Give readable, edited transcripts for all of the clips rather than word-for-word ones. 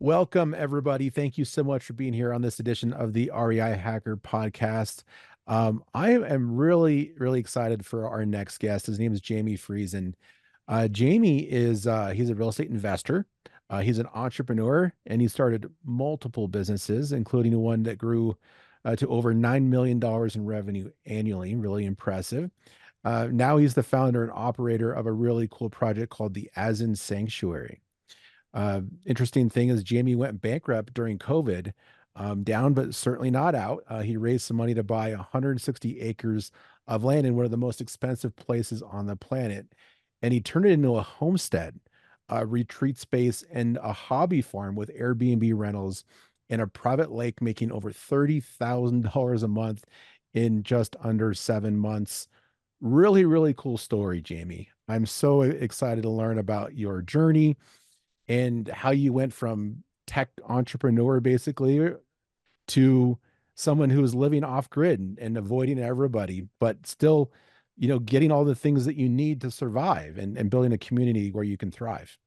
Welcome, everybody. Thank you so much for being here on this edition of the REI Hacker Podcast. I am really excited for our next guest. His name is Jaymie Friesen. Jaymie is he's a real estate investor. He's an entrepreneur, and he started multiple businesses, including one that grew to over $9 million in revenue annually. Really impressive. Now he's the founder and operator of a really cool project called the Azhen Sanctuary. Interesting thing is Jaymie went bankrupt during COVID, down but certainly not out. He raised some money to buy 160 acres of land in one of the most expensive places on the planet, and he turned it into a homestead, a retreat space, and a hobby farm with Airbnb rentals and a private lake, making over $30,000 a month in just under 7 months. Really cool story, Jaymie. I'm so excited to learn about your journey and how you went from tech entrepreneur basically to someone who is living off grid and avoiding everybody, but still, getting all the things that you need to survive and building a community where you can thrive.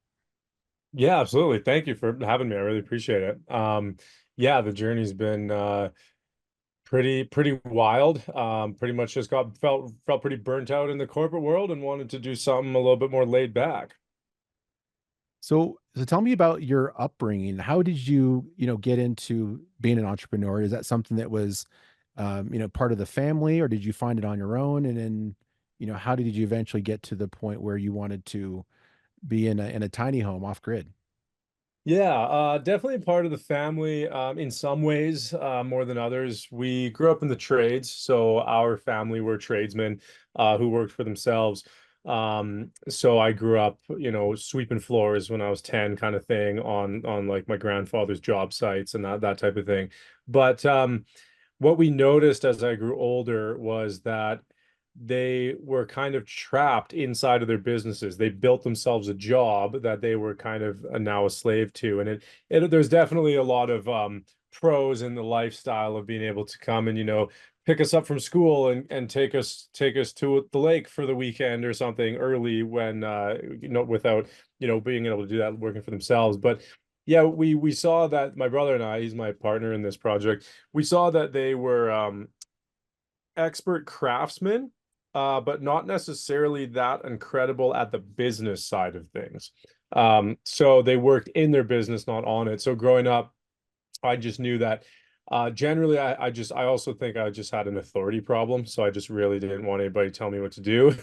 Yeah, absolutely. Thank you for having me. I really appreciate it. Yeah, the journey's been pretty wild. Pretty much just felt pretty burnt out in the corporate world and wanted to do something a little bit more laid back. So tell me about your upbringing. How did you, get into being an entrepreneur? Is that something that was, part of the family, or did you find it on your own? And then, how did you eventually get to the point where you wanted to be in a tiny home off grid? Yeah, definitely part of the family. In some ways, more than others. We grew up in the trades, so our family were tradesmen who worked for themselves. So I grew up, sweeping floors when I was 10, kind of thing, on like my grandfather's job sites and that type of thing. But what we noticed as I grew older was that they were kind of trapped inside of their businesses. They built themselves a job that they were kind of now a slave to. And there's definitely a lot of pros in the lifestyle of being able to come and, pick us up from school and take us to the lake for the weekend or something early when without, being able to do that working for themselves. But yeah, we saw that my brother and I, he's my partner in this project, we saw that they were expert craftsmen, but not necessarily that incredible at the business side of things. So they worked in their business, not on it. So growing up, I just knew that generally I also think I just had an authority problem. So I just really didn't want anybody to tell me what to do.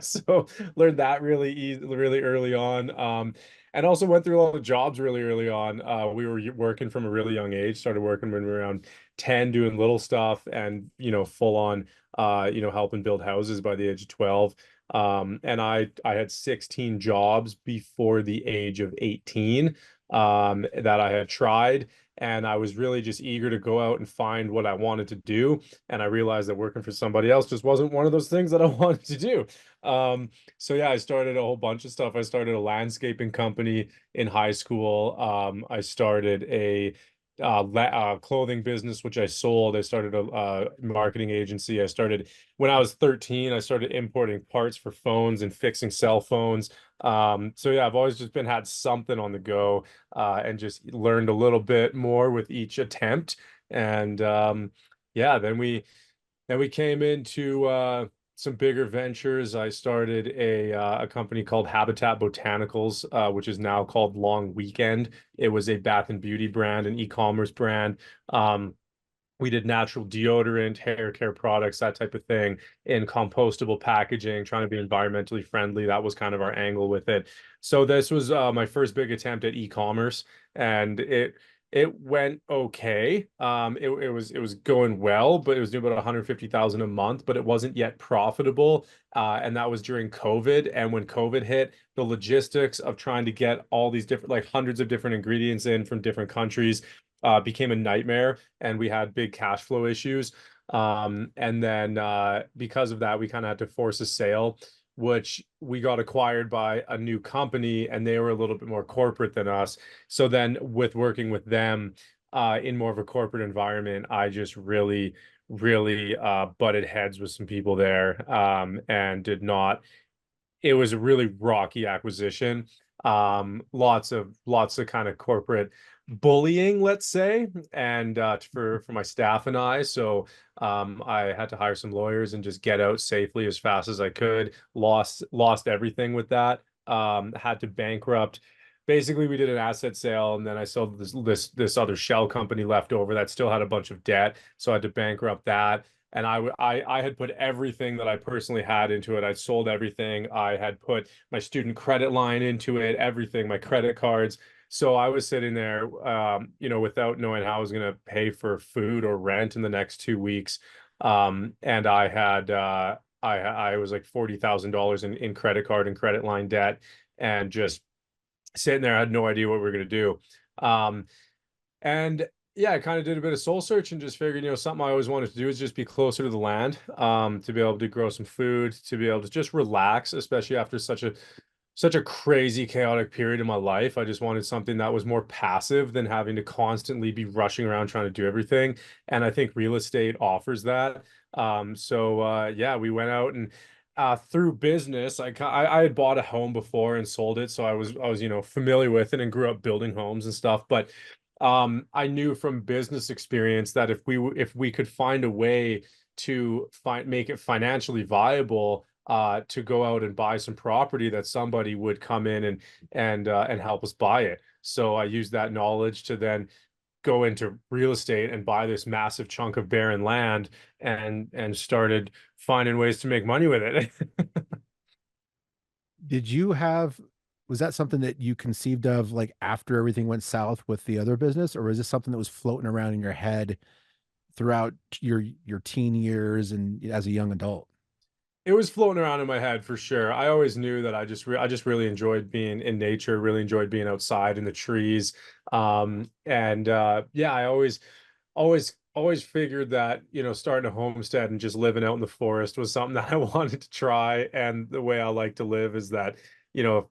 So learned that really early on. And also went through a lot of jobs really early on. We were working from a really young age, started working when we were around 10, doing little stuff and, full on, helping build houses by the age of 12. And I had 16 jobs before the age of 18 that I had tried. And I was really just eager to go out and find what I wanted to do. And I realized that working for somebody else just wasn't one of those things that I wanted to do. So yeah, I started a whole bunch of stuff. I started a landscaping company in high school. I started a clothing business, which I sold. I started a marketing agency. I started when I was 13. I started importing parts for phones and fixing cell phones. So yeah, I've always just been had something on the go, and just learned a little bit more with each attempt. And yeah, then we came into some bigger ventures. I started a company called Habitat Botanicals, which is now called Long Weekend. It was a bath and beauty brand, an e-commerce brand. We did natural deodorant, hair care products, that type of thing, in compostable packaging, trying to be environmentally friendly. That was kind of our angle with it. So this was my first big attempt at e-commerce, and it went okay. It was going well, but it was doing about 150,000 a month, but it wasn't yet profitable. And that was during COVID. And when COVID hit, the logistics of trying to get all these different, like hundreds of different ingredients in from different countries, became a nightmare, and we had big cash flow issues. And then because of that, we kind of had to force a sale, which we got acquired by a new company, and they were a little bit more corporate than us. So then, with working with them in more of a corporate environment, I just really butted heads with some people there, and did not. It was a really rocky acquisition. Lots of kind of corporate bullying, let's say, and for my staff and I. So I had to hire some lawyers and just get out safely as fast as I could. Lost everything with that. Had to bankrupt. Basically, we did an asset sale, and then I sold this other shell company left over that still had a bunch of debt. So I had to bankrupt that. And I had put everything that I personally had into it. I sold everything. I had put my student credit line into it, everything, my credit cards. So I was sitting there, without knowing how I was going to pay for food or rent in the next 2 weeks. And I had, I was like $40,000 in credit card and credit line debt, and just sitting there. I had no idea what we were going to do. And yeah, I kind of did a bit of soul search and just figured, something I always wanted to do is just be closer to the land, to be able to grow some food, to be able to just relax, especially after such a crazy, chaotic period in my life. I just wanted something that was more passive than having to constantly be rushing around trying to do everything. And I think real estate offers that. Yeah, we went out and through business, I had bought a home before and sold it, so I was familiar with it and grew up building homes and stuff. But I knew from business experience that if we could find a way to make it financially viable, to go out and buy some property, that somebody would come in and help us buy it. So I used that knowledge to then go into real estate and buy this massive chunk of barren land, and started finding ways to make money with it. Did you have was that something that you conceived of like after everything went south with the other business, or was this something that was floating around in your head throughout your teen years and as a young adult? It was floating around in my head for sure. I always knew that I just really enjoyed being in nature, really enjoyed being outside in the trees. And Yeah, I always figured that, starting a homestead and just living out in the forest was something that I wanted to try. And the way I like to live is that, you know,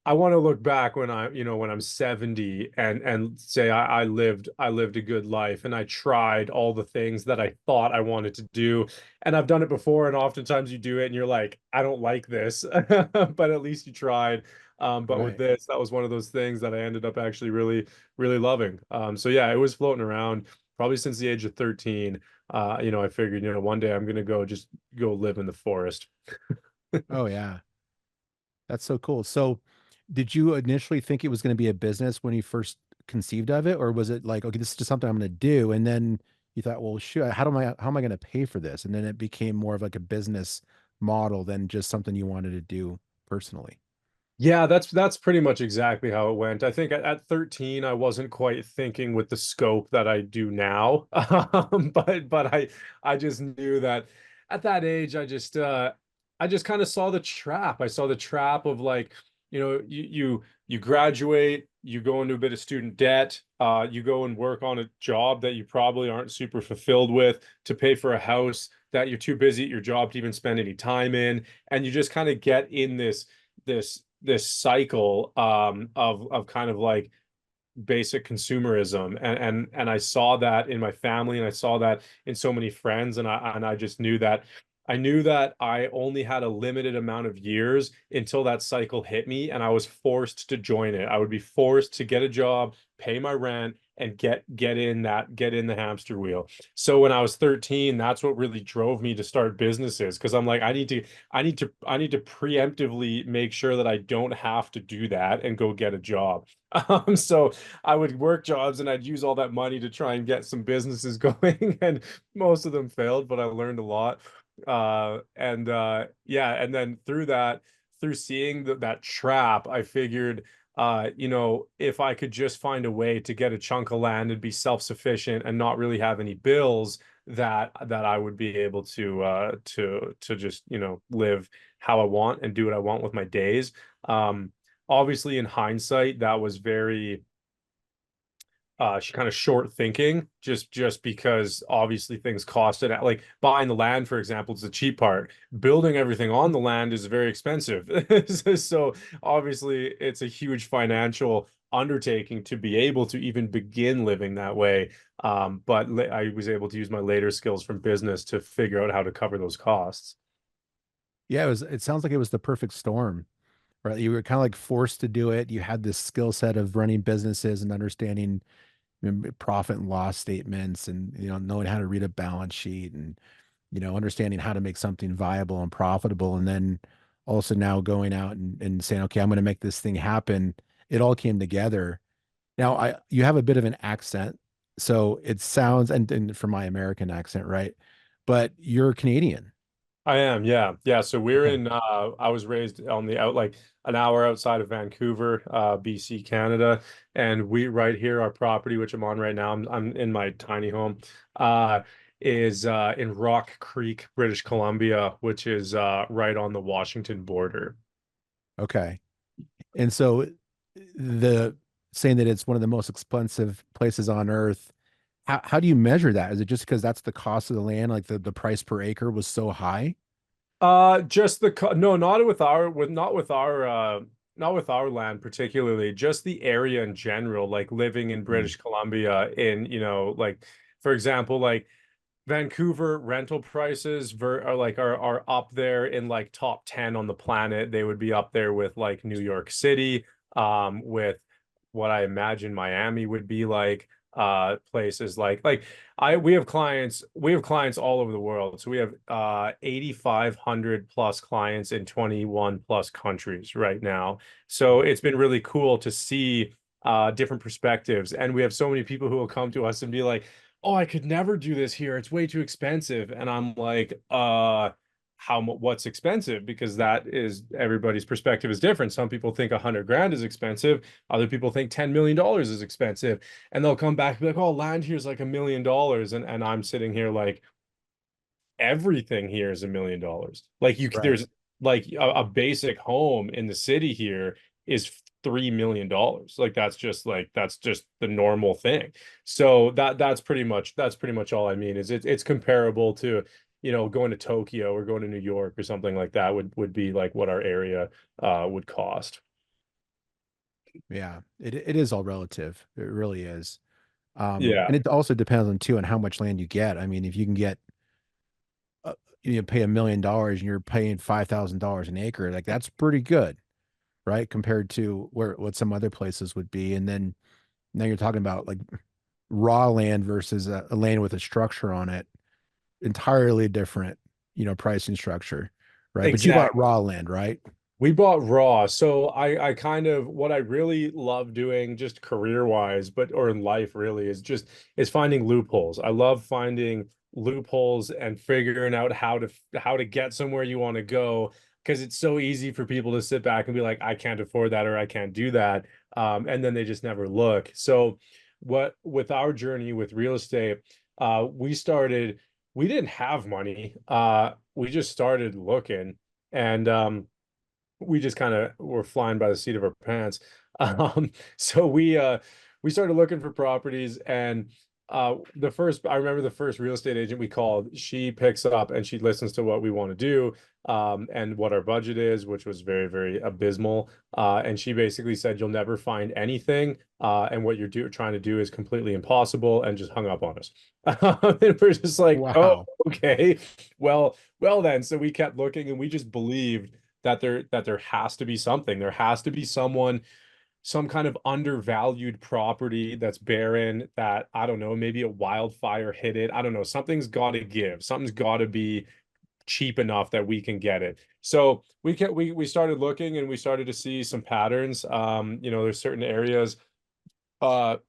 I want to look back when I'm 70, and say I lived a good life, and I tried all the things that I thought I wanted to do. And I've done it before, and oftentimes you do it and you're like, I don't like this, but at least you tried. But with Right. this, that was one of those things that I ended up actually really, really loving. So yeah, it was floating around probably since the age of 13. I figured, one day I'm gonna just go live in the forest. Oh yeah. That's so cool. So, did you initially think it was going to be a business when you first conceived of it, or was it like, okay, this is just something I'm going to do, and then you thought, well, shoot, how am I going to pay for this? And then it became more of like a business model than just something you wanted to do personally. Yeah, that's pretty much exactly how it went. I think at 13, I wasn't quite thinking with the scope that I do now. But I just knew that at that age, I just kind of saw the trap. I saw the trap of, like, you graduate, you go into a bit of student debt, you go and work on a job that you probably aren't super fulfilled with, to pay for a house that you're too busy at your job to even spend any time in, and you just kind of get in this cycle, of kind of like basic consumerism. And I saw that in my family, and I saw that in so many friends, and I just knew that I only had a limited amount of years until that cycle hit me, and I was forced to join it. I would be forced to get a job, pay my rent, and get in the hamster wheel. So when I was 13, that's what really drove me to start businesses, because I'm like, I need to preemptively make sure that I don't have to do that and go get a job. So I would work jobs, and I'd use all that money to try and get some businesses going, and most of them failed, but I learned a lot. Yeah, and then through seeing that trap, I figured, if I could just find a way to get a chunk of land and be self-sufficient and not really have any bills, that I would be able to just, live how I want and do what I want with my days. Obviously, in hindsight, that was very kind of short thinking, just because obviously things cost it. Like buying the land, for example, is the cheap part. Building everything on the land is very expensive. So obviously it's a huge financial undertaking to be able to even begin living that way. But I was able to use my later skills from business to figure out how to cover those costs. Yeah, it sounds like it was the perfect storm. right? You were kind of like forced to do it. You had this skill set of running businesses and understanding profit and loss statements, and knowing how to read a balance sheet, and understanding how to make something viable and profitable. And then also now going out and saying, okay, I'm going to make this thing happen. It all came together. Now, you have a bit of an accent, so it sounds, and from my American accent, right? But you're Canadian. I am, yeah. Yeah. So we're Okay. in I was raised on the out like an hour outside of Vancouver, BC, Canada. And we right here, our property, which I'm on right now, I'm in my tiny home, uh, is in Rock Creek, British Columbia, which is right on the Washington border. Okay. And so the saying that it's one of the most expensive places on earth, how do you measure that? Is it just because that's the cost of the land, like the price per acre was so high? Just the no, not with our not with our land particularly, just the area in general, like living in Mm, British Columbia in, like for example, like Vancouver rental prices are up there in like top 10 on the planet. They would be up there with like New York City, with what I imagine Miami would be like, places like I we have clients all over the world. So we have 8,500 plus clients in 21 plus countries right now. So it's been really cool to see different perspectives. And we have so many people who will come to us and be like, oh, I could never do this here. It's way too expensive. And I'm like, what's expensive? Because that is everybody's perspective is different. Some people think 100 grand is expensive. Other people think $10 million is expensive. And they'll come back and be like, oh, land here is like $1 million. And I'm sitting here like, everything here is $1 million. Like right. there's like a basic home in the city here is $3 million. Like that's just the normal thing. So that's pretty much all I mean is it's comparable to going to Tokyo or going to New York or something like that would be like what our area would cost. Yeah, it is all relative. It really is. Yeah, And it also depends on too on how much land you get. I mean, if you can get uh, you pay $1 million and you're paying $5,000 an acre, like that's pretty good, right? Compared to where what some other places would be. And then now you're talking about like raw land versus a land with a structure on it, entirely different, pricing structure, right? But you bought exactly. raw land, right? We bought Raw. So I kind of what I really love doing just career wise, but or in life really is finding loopholes. I love finding loopholes and figuring out how to get somewhere you want to go because it's so easy for people to sit back and be like, I can't afford that or I can't do that. And then they just never look. So what with our journey with real estate, we didn't have money. We just started looking and we just kind of were flying by the seat of our pants. So we started looking for properties and I remember the first real estate agent we called, she picks up and she listens to what we want to do and what our budget is, which was very, very abysmal. And she basically said, you'll never find anything. And what trying to do is completely impossible and just hung up on us. And we're just like, oh, Wow. okay. Well then. So we kept looking and we just believed that there has to be something. There has to be some kind of undervalued property that's barren that I don't know, maybe a wildfire hit it. I don't know. Something's got to give. Something's got to be cheap enough that we can get it. So we started looking and we started to see some patterns. There's certain areas,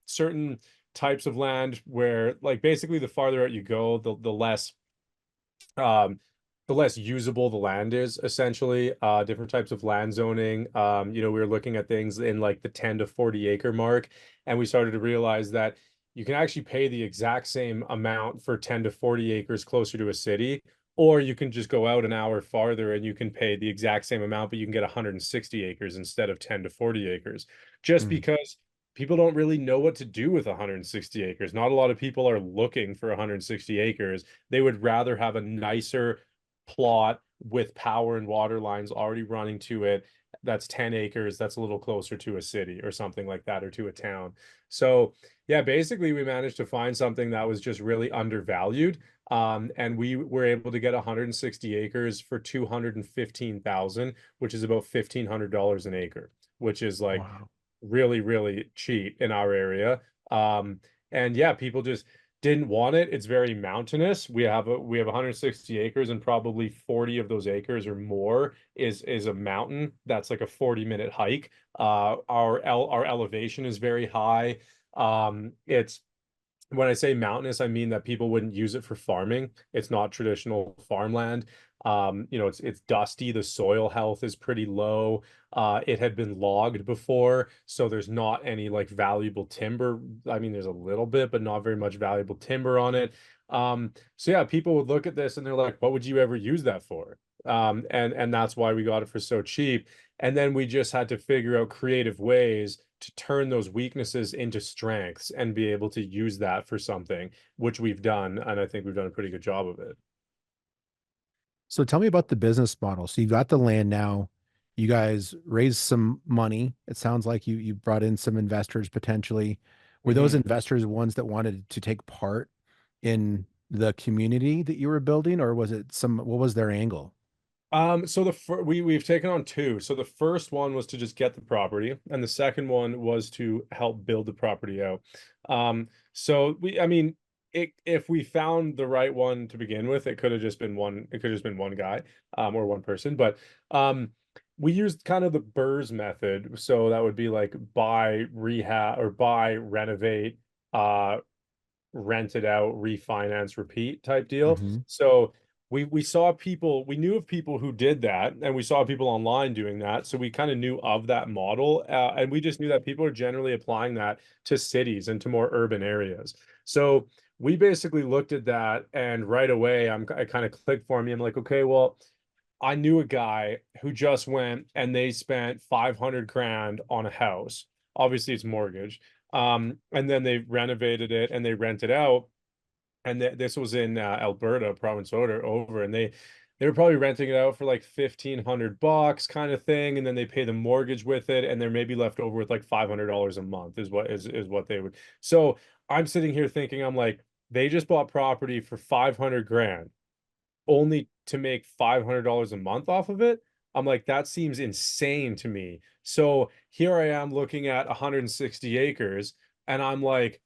certain types of land where like basically the farther out you go, um the less usable the land is essentially. Different types of land zoning. We were looking at things in like the 10 to 40 acre mark, and we started to realize that you can actually pay the exact same amount for 10 to 40 acres closer to a city, or you can just go out an hour farther and you can pay the exact same amount, but you can get 160 acres instead of 10 to 40 acres. Just Mm, because people don't really know what to do with 160 acres. Not a lot of people are looking for 160 acres. They would rather have a nicer plot with power and water lines already running to it that's 10 acres that's a little closer to a city or something like that or to a town. So yeah, basically we managed to find something that was just really undervalued. And we were able to get 160 acres for 215,000, which is about $1,500 an acre, which is like Wow. really, really cheap in our area. Um, and yeah, people just didn't want it. It's very mountainous. We have 160 acres, and probably 40 of those acres or more is a mountain. That's like a 40-minute hike. Our elevation is very high. It's When I say mountainous, I mean that people wouldn't use it for farming. It's not traditional farmland. It's dusty. The soil health is pretty low. It had been logged before, so there's not any like valuable timber. I mean, there's a little bit, but not very much valuable timber on it. So yeah, people would look at this and they're like, "What would you ever use that for?" And that's why we got it for so cheap. And then we just had to figure out creative ways to turn those weaknesses into strengths and be able to use that for something, which we've done. And I think we've done a pretty good job of it. So tell me about the business model. So you've got the land now. You guys raised some money. It sounds like you brought in some investors potentially. Were those Mhm. investors ones that wanted to take part in the community that you were building, or was it what was their angle? So we've taken on two. So the first one was to just get the property, and the second one was to help build the property out. I mean, if we found the right one to begin with, it could have just been one. It could have just been one guy, or one person. But um, we used kind of the BRRRR method. So that would be like buy, rehab, or buy, renovate, uh, rent it out, refinance, repeat type deal. Hmm. So we saw people, we knew of people who did that, and we saw people online doing that. So we kind of knew of that model, and we just knew that people are generally applying that to cities and to more urban areas. So we basically looked at that, and right away, I kind of clicked for me. I'm like, okay, well, I knew a guy who just went and they spent 500 grand on a house. Obviously, it's mortgage. And then they renovated it and they rent it out. And this was in Alberta, province over, and they were probably renting it out for like 1,500 bucks kind of thing, and then they pay the mortgage with it, and they're maybe left over with like $500 a month is what they would. So I'm sitting here thinking, I'm like, they just bought property for 500 grand only to make $500 a month off of it. I'm like, that seems insane to me. So here I am looking at 160 acres, and I'm like,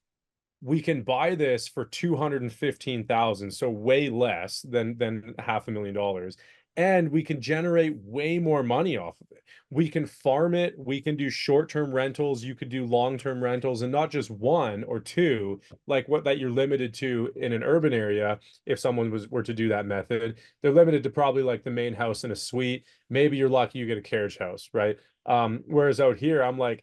we can buy this for 215,000, so way less than $500,000, and we can generate way more money off of it. We can farm it, we can do short-term rentals, you could do long-term rentals, and not just one or two like what that you're limited to in an urban area. If someone were to do that method, they're limited to probably like the main house and a suite. Maybe you're lucky you get a carriage house, right? Whereas out here, I'm like,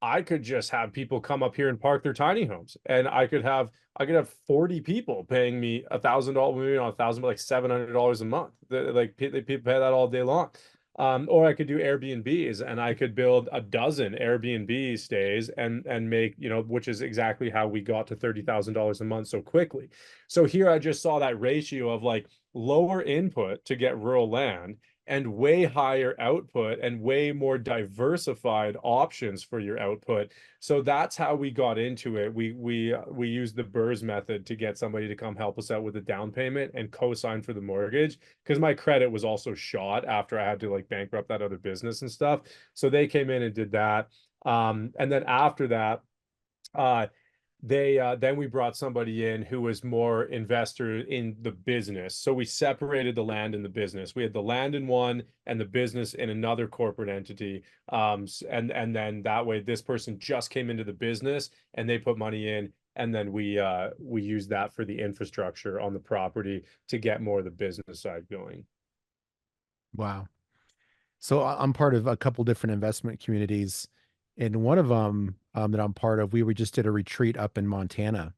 I could just have people come up here and park their tiny homes, and I could have 40 people paying me $1,000, maybe not 1,000, but like $700 a month. People pay that all day long. Or I could do Airbnbs, and I could build a dozen Airbnb stays and make, which is exactly how we got to $30,000 a month so quickly. So here I just saw that ratio of like lower input to get rural land and way higher output and way more diversified options for your output. So that's how we got into it. We used the BRRRR method to get somebody to come help us out with a down payment and co-sign for the mortgage, because my credit was also shot after I had to like bankrupt that other business and stuff. So they came in and did that. And then after that, uh, they then we brought somebody in who was more investor in the business. So we separated the land and the business. We had the land in one and the business in another corporate entity. And then that way this person just came into the business and they put money in, and then we used that for the infrastructure on the property to get more of the business side going. Wow. So I'm part of a couple different investment communities. And one of them that I'm part of, we just did a retreat up in Montana.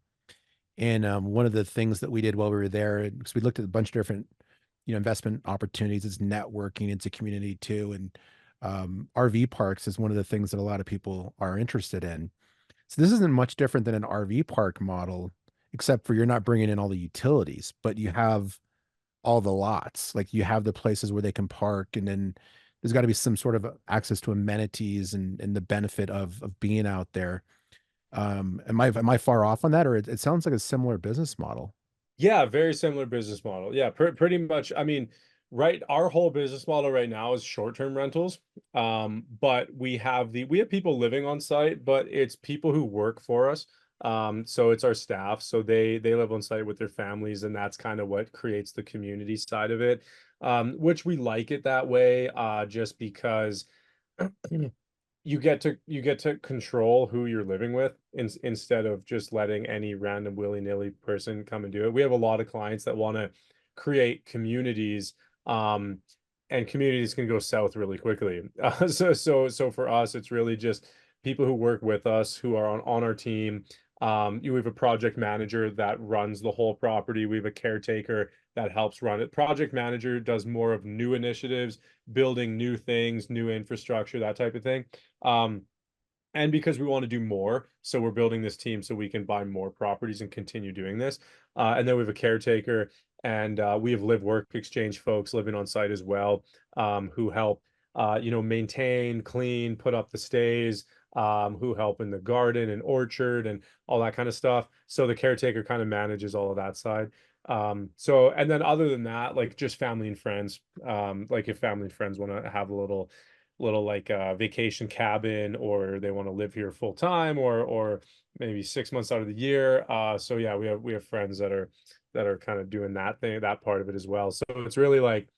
And one of the things that we did while we were there, because we looked at a bunch of different, investment opportunities, it's networking, it's a community too. And RV parks is one of the things that a lot of people are interested in. So this isn't much different than an RV park model, except for you're not bringing in all the utilities, but you have all the lots. Like you have the places where they can park, and then there's got to be some sort of access to amenities and the benefit of being out there. Am I far off on that, or it sounds like a similar business model? Yeah, very similar business model. Yeah, pretty much. I mean, right, our whole business model right now is short-term rentals. But we have people living on site, but it's people who work for us. So it's our staff. So they live on site with their families, and that's kind of what creates the community side of it. Which we like it that way, just because you get to control who you're living with instead of just letting any random willy-nilly person come and do it. We have a lot of clients that want to create communities, um, and communities can go south really quickly. So for us, it's really just people who work with us who are on our team. You have a project manager that runs the whole property. We have a caretaker that helps run it. Project manager does more of new initiatives, building new things, new infrastructure, that type of thing. Um, and because we want to do more, so we're building this team so we can buy more properties and continue doing this. And then we have a caretaker, and we have live work exchange folks living on site as well, who help, maintain, clean, put up the stays, who help in the garden and orchard and all that kind of stuff. So the caretaker kind of manages all of that side. So and then other than that, like just family and friends, like if family and friends want to have a little like vacation cabin, or they want to live here full time, or maybe 6 months out of the year. So yeah, we have friends that are kind of doing that thing, that part of it as well. So it's really like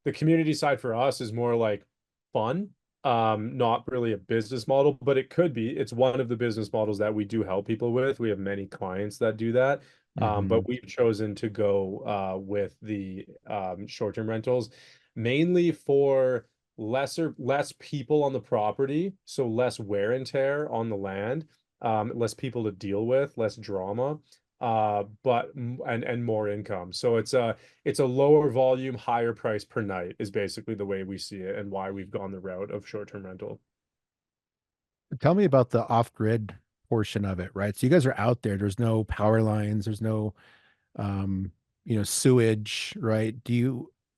the community side for us is more like fun, not really a business model, but it could be. It's one of the business models that we do help people with. We have many clients that do that. But Hmm. we've chosen to go with the short-term rentals mainly for less people on the property, so less wear and tear on the land, less people to deal with, less drama, and more income. So it's a lower volume, higher price per night is basically the way we see it and why we've gone the route of short-term rental. Tell me about the off-grid portion of it, right? So you guys are out there. There's no power lines. There's no, um, sewage, right?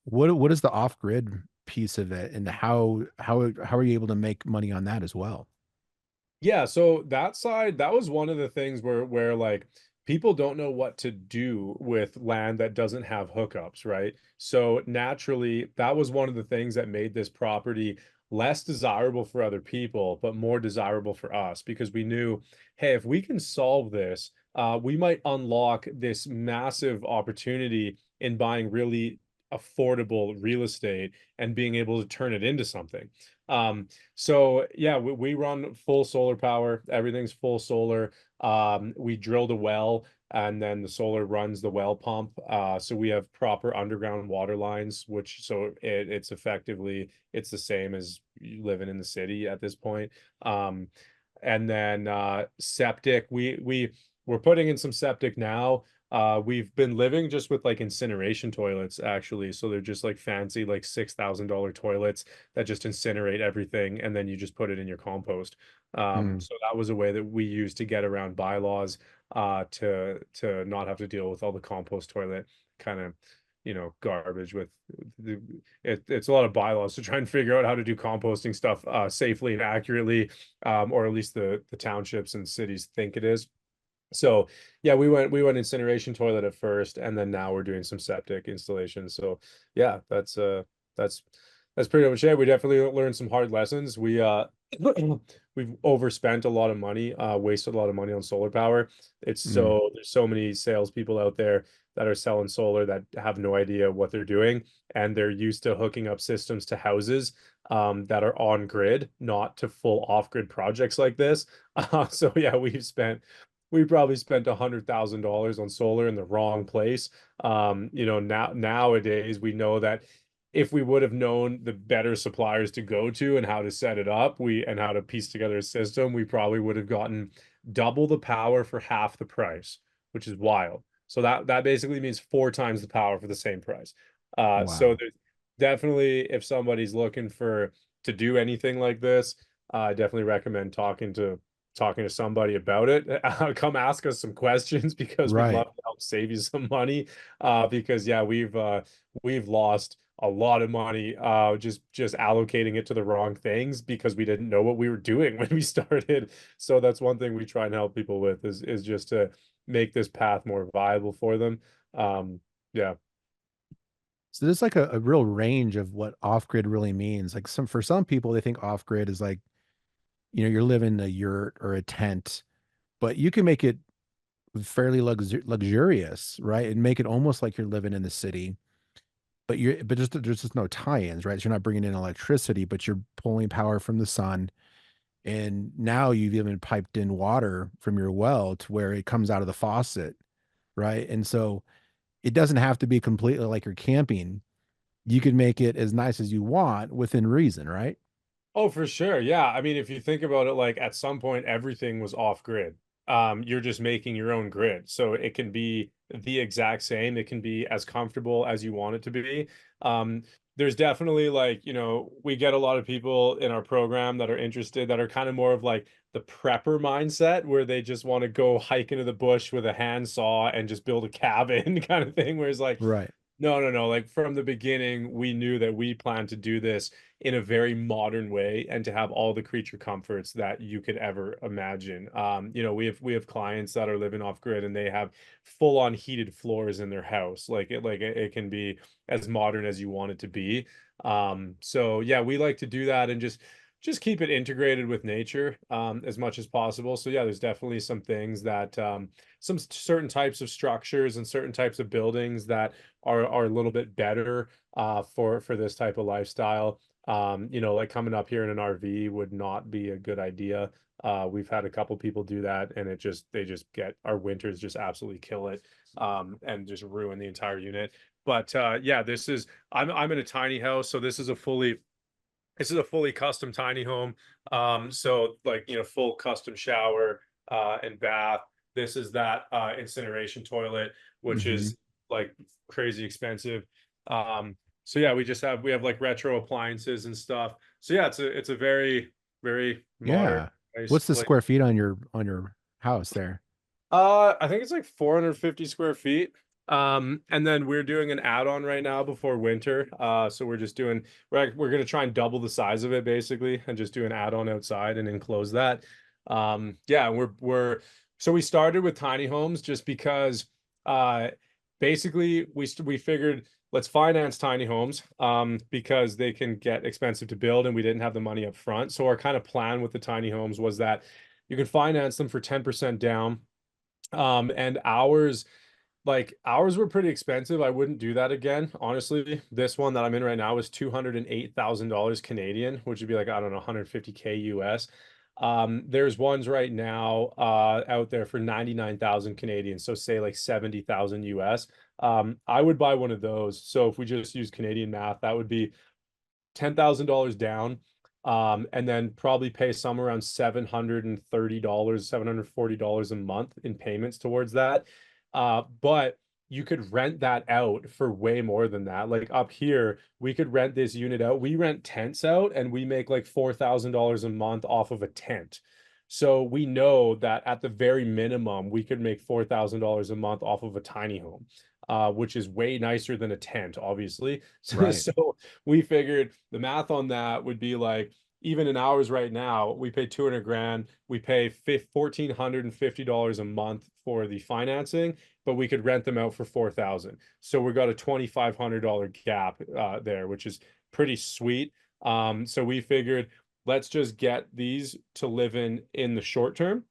What is the off-grid piece of it, and how are you able to make money on that as well? Yeah, so that side, that was one of the things where like people don't know what to do with land that doesn't have hookups, right? So naturally, that was one of the things that made this property less desirable for other people, but more desirable for us because we knew, hey, if we can solve this, we might unlock this massive opportunity in buying really affordable real estate and being able to turn it into something. So yeah, we run full solar power. Everything's full solar. We drilled a well, and then the solar runs the well pump. So we have proper underground water lines, which it's effectively it's the same as you living in the city at this point. Um, and then septic, we're putting in some septic now. We've been living just with like incineration toilets actually. So they're just like fancy, like $6,000 toilets that just incinerate everything, and then you just put it in your compost. Mm. So that was a way that we used to get around bylaws, to not have to deal with all the compost toilet kind of, garbage with it's a lot of bylaws to try and figure out how to do composting stuff safely and accurately, or at least the townships and cities think it is. So yeah, we went incineration toilet at first, and then now we're doing some septic installation. So yeah, that's that's pretty much it. We definitely learned some hard lessons. We've overspent a lot of money, wasted a lot of money on solar power. Mm. There's so many salespeople out there that are selling solar that have no idea what they're doing, and they're used to hooking up systems to houses that are on grid, not to full off grid projects like this. So yeah, we probably spent $100,000 on solar in the wrong place. Nowadays we know that if we would have known the better suppliers to go to and how to set it up, and how to piece together a system, we probably would have gotten double the power for half the price, which is wild. So that basically means four times the power for the same price. So Wow. there's definitely, if somebody's looking to do anything like this, I definitely recommend talking to somebody about it. Come ask us some questions because we'd love Right. to help save you some money. Because yeah, we've lost a lot of money just allocating it to the wrong things because we didn't know what we were doing when we started. So that's one thing we try and help people with is just to make this path more viable for them. Yeah. So there's like a real range of what off grid really means. Like for some people, they think off grid is like, you're living in a yurt or a tent, but you can make it fairly luxurious, right? And make it almost like you're living in the city, but just there's just no tie-ins, right? So you're not bringing in electricity, but you're pulling power from the sun. And now you've even piped in water from your well to where it comes out of the faucet, right? And so it doesn't have to be completely like you're camping. You can make it as nice as you want within reason, right? Oh, for sure. Yeah. I mean, if you think about it, like at some point, everything was off grid. You're just making your own grid. So it can be the exact same. It can be as comfortable as you want it to be. Um, there's definitely like, we get a lot of people in our program that are interested that are kind of more of like the prepper mindset where they just want to go hike into the bush with a handsaw and just build a cabin kind of thing. Whereas like, Right. no, no, no. Like from the beginning, we knew that we planned to do this in a very modern way and to have all the creature comforts that you could ever imagine. We have clients that are living off grid and they have full on heated floors in their house. It can be as modern as you want it to be. So yeah, we like to do that and just keep it integrated with nature as much as possible. So yeah, there's definitely some things that some certain types of structures and certain types of buildings that are a little bit better for this type of lifestyle. Like coming up here in an RV would not be a good idea. We've had a couple people do that, and they just get our winters just absolutely kill it, and just ruin the entire unit. But yeah, I'm in a tiny house, so this is a fully custom tiny home. So like, full custom shower and bath. This is that incineration toilet, which Hmm. is like crazy expensive. So yeah, we have like retro appliances and stuff. So yeah, it's a very, very modern, Yeah. nice What's the place. square feet on your house there? I think it's like 450 square feet. And then we're doing an add-on right now before winter. So we're gonna try and double the size of it basically and just do an add-on outside and enclose that. Yeah, so we started with tiny homes just because uh basically we figured let's finance tiny homes because they can get expensive to build and we didn't have the money up front. So our kind of plan with the tiny homes was that you can finance them for 10% down. And ours were pretty expensive. I wouldn't do that again, honestly. This one that I'm in right now is $208,000 Canadian, which would be like, I don't know, 150K US. There's ones right now out there for 99,000 Canadian, so say like 70,000 US. I would buy one of those. So if we just use Canadian math, that would be $10,000 down, and then probably pay somewhere around $730, $740 a month in payments towards that. But you could rent that out for way more than that. Like up here, we could rent this unit out. We rent tents out and we make like $4,000 a month off of a tent. So we know that at the very minimum, we could make $4,000 a month off of a tiny home, which is way nicer than a tent, obviously. So, Right. so we figured the math on that would be like, even in ours right now, we pay 200 grand. We pay $1,450 a month for the financing, but we could rent them out for 4,000. So we got a $2,500 gap there, which is pretty sweet. So we figured let's just get these to live in the short term,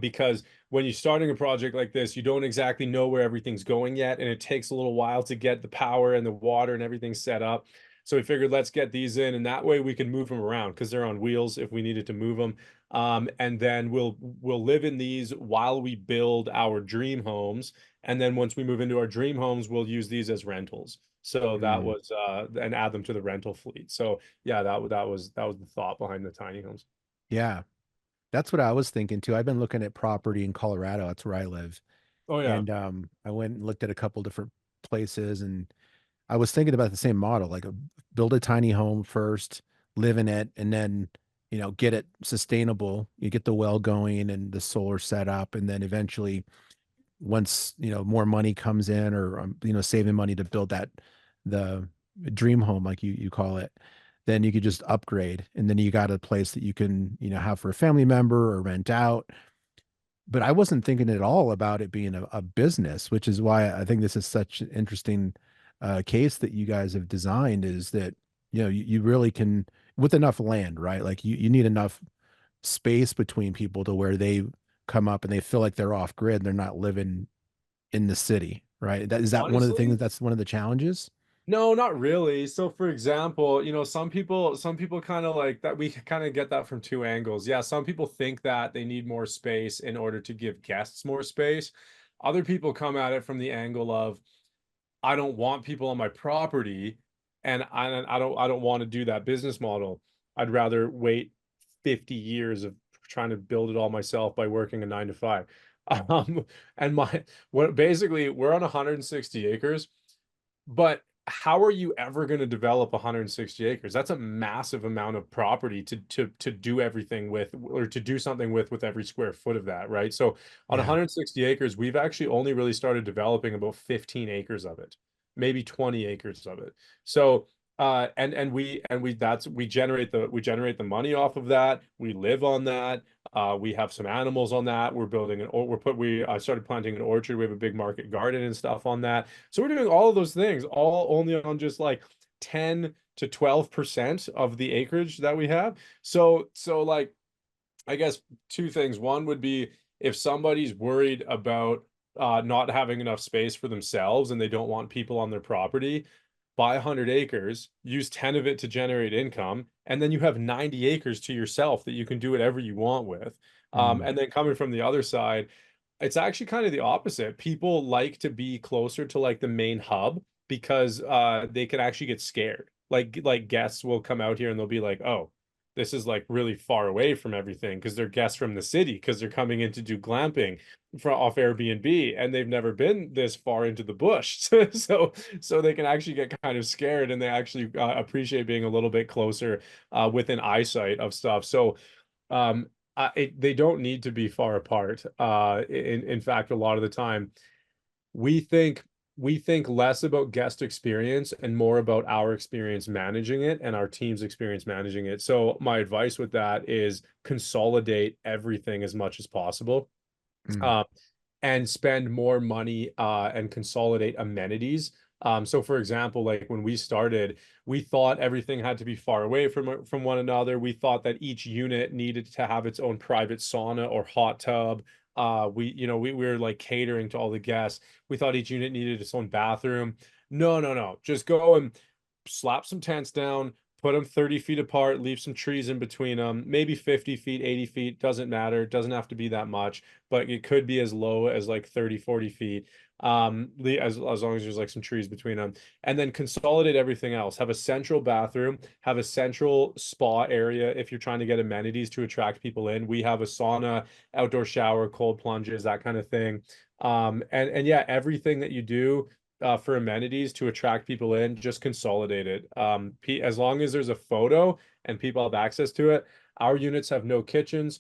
because when you're starting a project like this, you don't exactly know where everything's going yet, and it takes a little while to get the power and the water and everything set up. So we figured let's get these in, and that way we can move them around because they're on wheels if we needed to move them. And then we'll live in these while we build our dream homes, and then once we move into our dream homes, we'll use these as rentals. So that Mm. was and add them to the rental fleet. So yeah, that was the thought behind the tiny homes. Yeah. That's what I was thinking too. I've been looking at property in Colorado. That's where I live. Oh yeah. And I went and looked at a couple different places, and I was thinking about the same model, like build a tiny home first, live in it, and then, get it sustainable. You get the well going and the solar set up, and then eventually once, more money comes in, or saving money to build the dream home, like you call it, then you could just upgrade, and then you got a place that you can, have for a family member or rent out. But I wasn't thinking at all about it being a business, which is why I think this is such an interesting case that you guys have designed, is that, you really can, with enough land, right? Like you need enough space between people to where they come up and they feel like they're off grid. They're not living in the city, right? Is that one of the things, Honestly, that's one of the challenges? no, not really. So for example, some people kind of like that, we kind of get that from two angles. Yeah, some people think that they need more space in order to give guests more space. Other people come at it from the angle of, I don't want people on my property, and I don't want to do that business model. I'd rather wait 50 years of trying to build it all myself by working a 9 to 5. Um, and my what basically we're on 160 acres, but how are you ever going to develop 160 acres? That's a massive amount of property to do everything with, or to do something with every square foot of that, right? So on Yeah. 160 acres, we've actually only really started developing about 15 acres of it, maybe 20 acres of it. So and we that's we generate the money off of that. We live on that. We have some animals on that. We're building an or we're put we started planting an orchard. We have a big market garden and stuff on that. So we're doing all of those things, all only on just like 10 to 12% of the acreage that we have. So like, I guess two things. One would be, if somebody's worried about not having enough space for themselves and they don't want people on their property, buy 100 acres, use 10 of it to generate income, and then you have 90 acres to yourself that you can do whatever you want with. Mm. And then coming from the other side, it's actually kind of the opposite. People like to be closer to like the main hub because they can actually get scared. Like guests will come out here and they'll be like, "Oh, this is like really far away from everything," because they're guests from the city because they're coming in to do glamping from off Airbnb and they've never been this far into the bush. So they can actually get kind of scared, and they actually appreciate being a little bit closer within eyesight of stuff. So um they don't need to be far apart. In fact, a lot of the time we think we think less about guest experience and more about our experience managing it and our team's experience managing it. So my advice with that is consolidate everything as much as possible. Mm. Uh, and spend more money and consolidate amenities. So for example, like when we started, we thought everything had to be far away from one another. We thought that each unit needed to have its own private sauna or hot tub. We were like catering to all the guests. We thought each unit needed its own bathroom. No, no, no. Just go and slap some tents down, put them 30 feet apart, leave some trees in between them, maybe 50 feet, 80 feet, doesn't matter. It doesn't have to be that much, but it could be as low as like 30, 40 feet. As long as there's like some trees between them, and then consolidate everything else. Have a central bathroom, have a central spa area if you're trying to get amenities to attract people in. We have a sauna, outdoor shower, cold plunges, that kind of thing. And yeah, everything that you do for amenities to attract people in, just consolidate it. As long as there's a photo and people have access to it. Our units have no kitchens.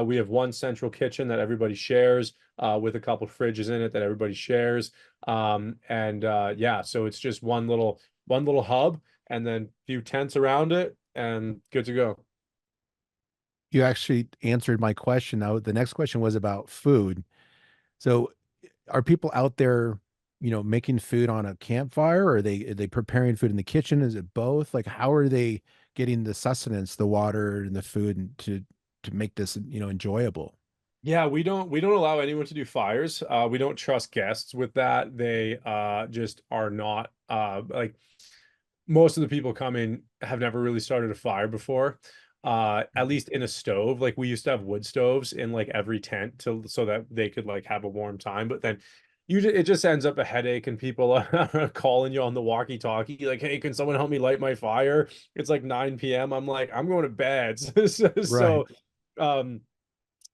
We have one central kitchen that everybody shares, with a couple fridges in it that everybody shares. And yeah, so it's just one little hub, and then a few tents around it, and good to go. You actually answered my question. Now, the next question was about food. So, are people out there, making food on a campfire? Or are they preparing food in the kitchen? Is it both? Like, how are they getting the sustenance, the water and the food, and to make this, enjoyable? Yeah, we don't allow anyone to do fires. We don't trust guests with that. They just are not like, most of the people coming have never really started a fire before. At least in a stove. Like we used to have wood stoves in like every tent to so that they could like have a warm time. But then it just ends up a headache, and people are calling you on the walkie-talkie like, "Hey, can someone help me light my fire?" It's like 9 p.m. I'm like, I'm going to bed. Right. So um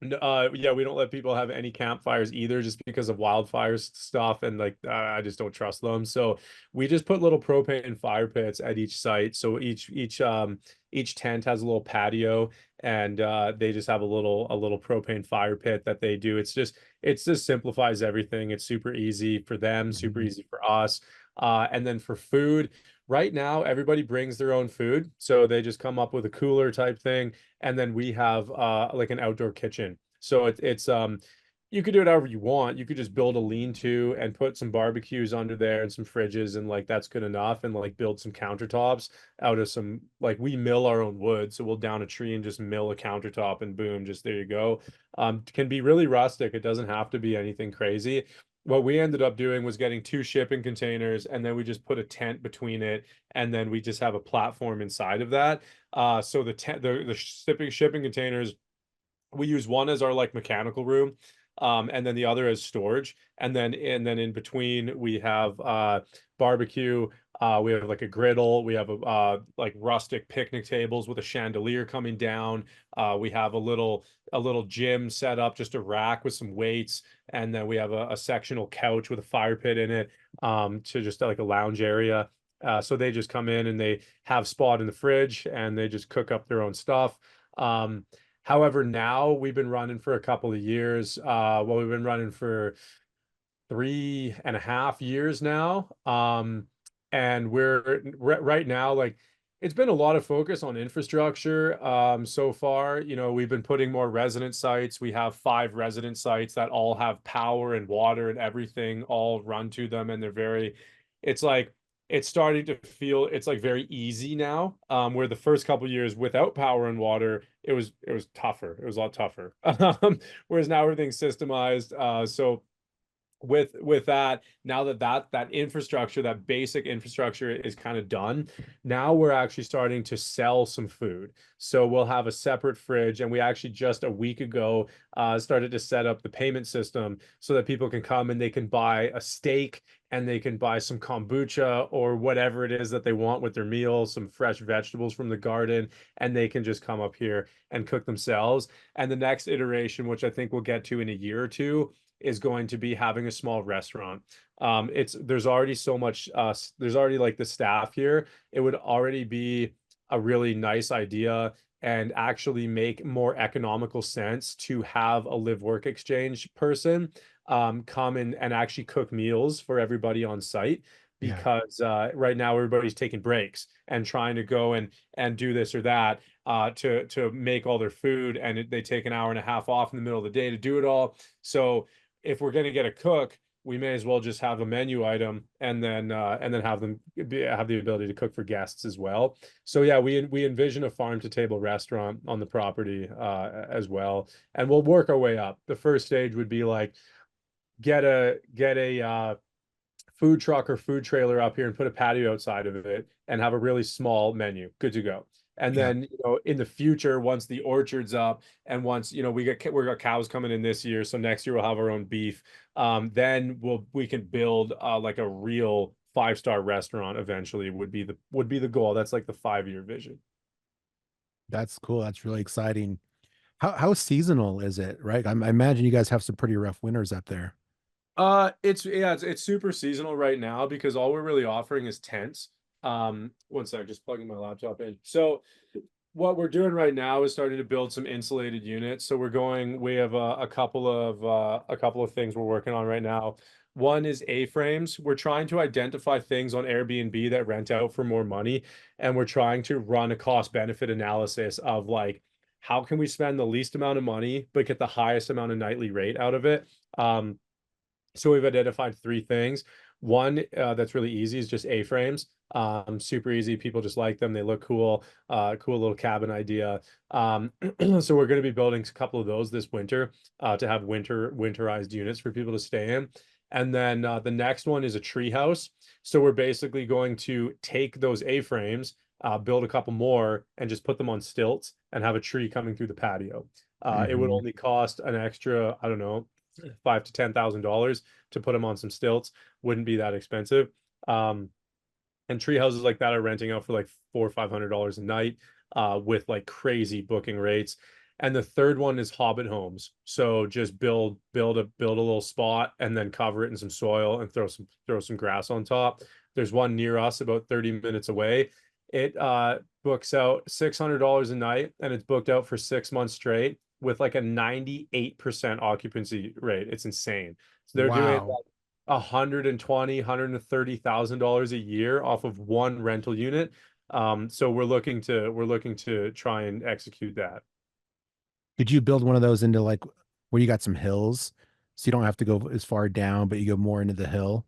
yeah, we don't let people have any campfires either, just because of wildfires stuff, and like I just don't trust them. So we just put little propane fire pits at each site. So each tent has a little patio, and they just have a little propane fire pit that they do. It just simplifies everything. It's super easy for them, super Mhm. easy for us. And then for food, Right now, everybody brings their own food, so they just come up with a cooler type thing, and then we have like an outdoor kitchen. So it's you could do it however you want. You could just build a lean-to and put some barbecues under there and some fridges, and like that's good enough. And like build some countertops out of some, like we mill our own wood, so we'll down a tree and just mill a countertop, and boom, just there you go. Can be really rustic. It doesn't have to be anything crazy. What we ended up doing was getting two shipping containers, and then we just put a tent between it, and then we just have a platform inside of that. So the tent, the shipping containers, we use one as our like mechanical room, and then the other as storage, and then in between we have barbecue. We have like a griddle. We have a like rustic picnic tables with a chandelier coming down. We have a little gym set up, just a rack with some weights, and then we have a sectional couch with a fire pit in it, to just like a lounge area. So they just come in and they have spot in the fridge, and they just cook up their own stuff. However, now we've been running for a couple of years. Well, we've been running for 3.5 years now. And we're right now, like, it's been a lot of focus on infrastructure. So far, we've been putting more resident sites. We have 5 resident sites that all have power and water and everything all run to them, and it's like it's starting to feel it's like very easy now. Where the first couple of years without power and water, it was tougher. It was a lot tougher. Whereas now everything's systemized. So with that, now that infrastructure, that basic infrastructure is kind of done, now we're actually starting to sell some food. So we'll have a separate fridge, and we actually just a week ago started to set up the payment system so that people can come and they can buy a steak, and they can buy some kombucha or whatever it is that they want with their meal, some fresh vegetables from the garden, and they can just come up here and cook themselves. And the next iteration, which I think we'll get to in a year or two, is going to be having a small restaurant. There's already so much there's already like the staff here. It would already be a really nice idea and actually make more economical sense to have a live work exchange person come in and actually cook meals for everybody on site, Yeah. because right now everybody's taking breaks and trying to go and do this or that, to make all their food, and they take an hour and a half off in the middle of the day to do it all. So if we're going to get a cook, we may as well just have a menu item, and then have them have the ability to cook for guests as well. So yeah, we envision a farm to table restaurant on the property as well, and we'll work our way up. The first stage would be like get a food truck or food trailer up here and put a patio outside of it and have a really small menu, good to go. And Yeah. then, in the future, once the orchard's up, and once, we got cows coming in this year, so next year we'll have our own beef. Then we can build like a real 5-star restaurant eventually, would be the goal. That's like the 5-year vision. That's cool. That's really exciting. How seasonal is it, right? I imagine you guys have some pretty rough winters up there. It's super seasonal right now because all we're really offering is tents. One sec, just plugging my laptop in. So what we're doing right now is starting to build some insulated units. So we have a couple of things we're working on right now. One is A-frames. We're trying to identify things on Airbnb that rent out for more money, and we're trying to run a cost benefit analysis of like how can we spend the least amount of money but get the highest amount of nightly rate out of it. So we've identified 3 things. One, that's really easy, is just A-frames. Super easy. People just like them. They look cool. Cool little cabin idea. So we're going to be building a couple of those this winter, to have winterized units for people to stay in. And then the next one is a tree house. So we're basically going to take those A-frames, build a couple more, and just put them on stilts and have a tree coming through the patio. It would Hmm. only cost an extra, I don't know, $5,000 to $10,000 to put them on some stilts. Wouldn't be that expensive. And tree houses like that are renting out for like $400 or $500 a night, with like crazy booking rates. And the third one is hobbit homes. So just build a little spot and then cover it in some soil and throw some grass on top. There's one near us about 30 minutes away. It books out $600 a night, and it's booked out for 6 months straight with like a 98% occupancy rate. It's insane. So they're doing Wow. $120,000-$130,000 a year off of one rental unit. So we're looking to try and execute that. Could you build one of those into like where you got some hills, so you don't have to go as far down, but you go more into the hill?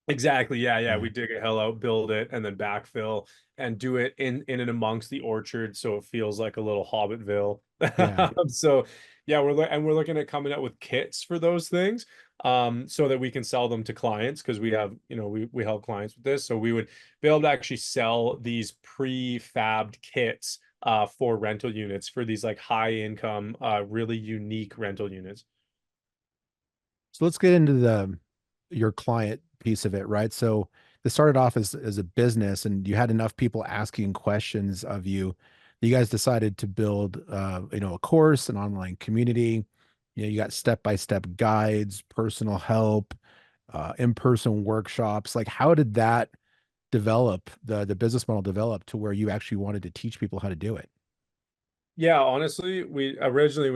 Exactly. Yeah, yeah. Yeah. We dig a hill out, build it, and then backfill and do it in and amongst the orchard, so it feels like a little Hobbitville. Yeah. So yeah, we're looking at coming out with kits for those things, so that we can sell them to clients because we have, we help clients with this. So we would be able to actually sell these prefabbed kits for rental units for these like high income, really unique rental units. So let's get into the your client piece of it, right? So this started off as a business, and you had enough people asking questions of you. You guys decided to build, a course, an online community. You got step-by-step guides, personal help, in-person workshops. Like, how did that develop, the business model develop to where you actually wanted to teach people how to do it? Yeah, honestly, we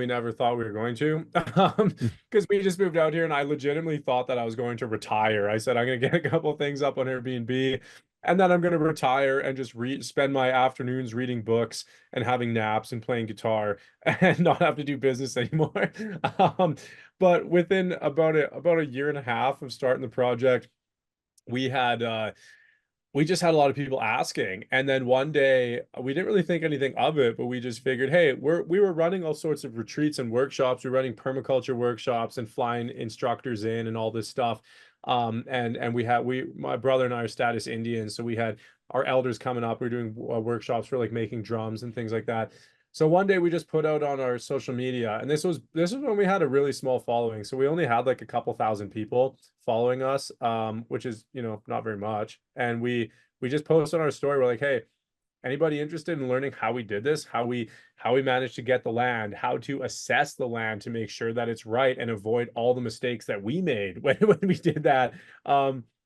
never thought we were going to, because we just moved out here and I legitimately thought that I was going to retire. I said I'm going to get a couple of things up on Airbnb, and then I'm going to retire and just spend my afternoons reading books and having naps and playing guitar and not have to do business anymore. Um, but within about a year and a half of starting the project, we had we just had a lot of people asking. And then one day we didn't really think anything of it, but we just figured, hey, we were running all sorts of retreats and workshops. We're running permaculture workshops and flying instructors in and all this stuff. And my brother and I are status Indians, so we had our elders coming up. We were doing workshops for like making drums and things like that. So one day we just put out on our social media, and this was when we had a really small following. So we only had like a couple thousand people following us, which is, not very much. And we just posted on our story. We're like, hey, anybody interested in learning how we did this, how we managed to get the land, how to assess the land to make sure that it's right and avoid all the mistakes that we made when we did that.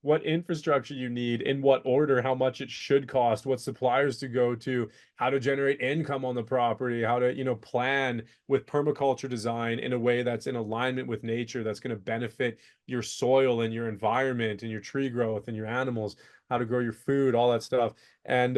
What infrastructure you need, in what order, how much it should cost, what suppliers to go to, how to generate income on the property, how to, plan with permaculture design in a way that's in alignment with nature, that's going to benefit your soil and your environment and your tree growth and your animals, how to grow your food, all that stuff. And